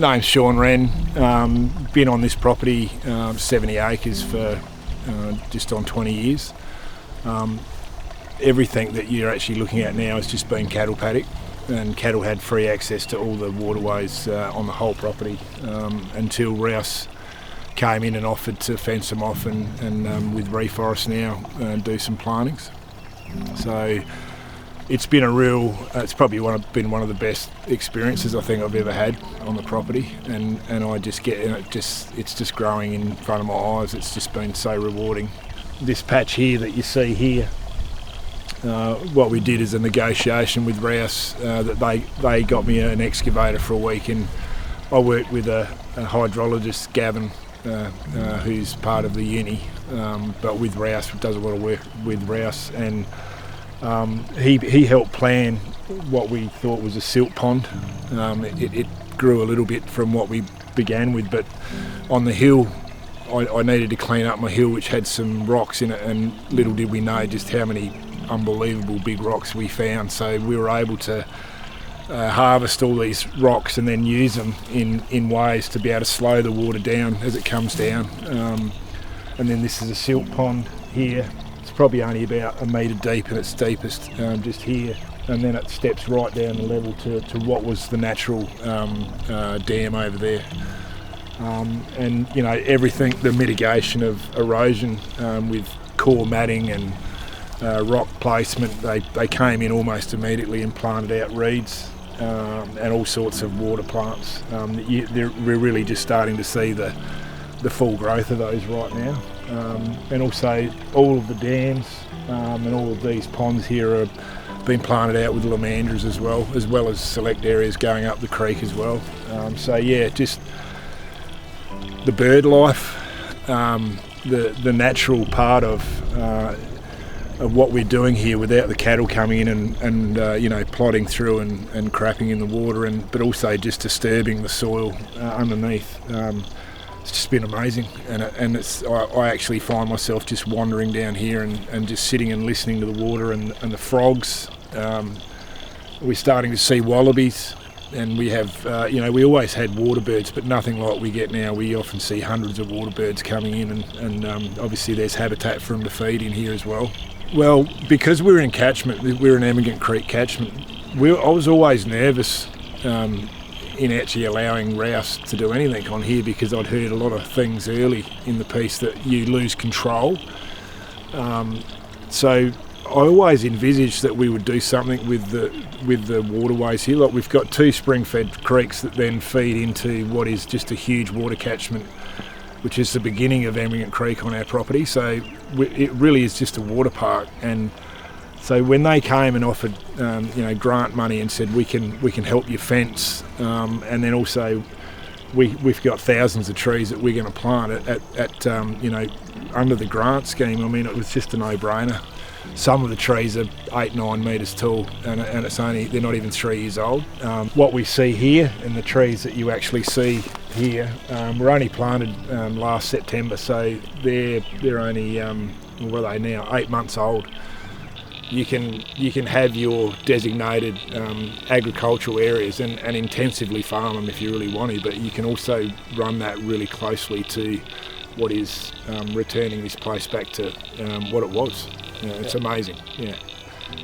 Name's Shaun Rehn. Been on this property, 70 acres for just on 20 years. Everything that you're actually looking at now has just been cattle paddock, and cattle had free access to all the waterways on the whole property until Rouse came in and offered to fence them off and with reforest now do some plantings. So it's been it's probably been one of the best experiences I think I've ever had on the property, and I just get, it's just growing in front of my eyes. It's just been so rewarding. This patch here that you see here, what we did is a negotiation with Rouse that they got me an excavator for a week, and I worked with a hydrologist, Gavin, who's part of the uni, but with Rouse, does a lot of work with Rouse, and he helped plan what we thought was a silt pond. It grew a little bit from what we began with, but on the hill I needed to clean up my hill, which had some rocks in it, and little did we know just how many unbelievable big rocks we found. So we were able to harvest all these rocks and then use them in ways to be able to slow the water down as it comes down. And then this is a silt pond here. It's probably only about 1 metre deep at its deepest, just here, and then it steps right down the level to what was the natural dam over there. And you know, everything, the mitigation of erosion with core matting and rock placement, they came in almost immediately and planted out reeds and all sorts of water plants. We're really just starting to see the full growth of those right now. And also all of the dams and all of these ponds here are being planted out with lamandras as well as select areas going up the creek as well. So yeah, just the bird life, the natural part of what we're doing here without the cattle coming in and you know, plodding through and crapping in the water, but also just disturbing the soil underneath. It's just been amazing, and I actually find myself just wandering down here and just sitting and listening to the water and the frogs. We're starting to see wallabies, and we have, you know, we always had water birds, but nothing like we get now. We often see hundreds of water birds coming in, and obviously there's habitat for them to feed in here as well. Well, because we're in catchment, we're an Emigrant Creek catchment, I was always nervous in actually allowing Rouse to do anything on here, because I'd heard a lot of things early in the piece that you lose control. So I always envisaged that we would do something with the waterways here. Like, we've got 2 spring-fed creeks that then feed into what is just a huge water catchment, which is the beginning of Emigrant Creek on our property. So it really is just a water park. And so when they came and offered, you know, grant money and said we can help you fence, and then also we've got thousands of trees that we're going to plant at you know, under the grant scheme. I mean, it was just a no-brainer. Some of the trees are 8-9 metres tall, and they're not even 3 years old. What we see here, and the trees that you actually see here, were only planted last September, so they're only what are they now, 8 months old. You can have your designated agricultural areas and intensively farm them if you really want to, but you can also run that really closely to what is returning this place back to what it was. You know, it's amazing. Yeah.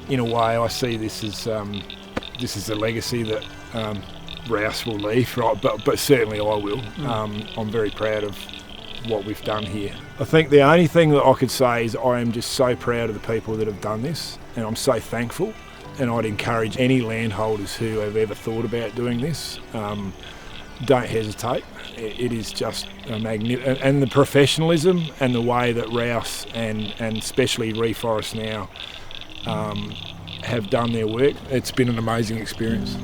In a way, I see this as a legacy that Rouse will leave, right? But certainly I will. I'm very proud of what we've done here. I think the only thing that I could say is I am just so proud of the people that have done this, and I'm so thankful. And I'd encourage any landholders who have ever thought about doing this, don't hesitate. It is just a magnificent, and the professionalism and the way that Rouse and especially Reforest now have done their work. It's been an amazing experience.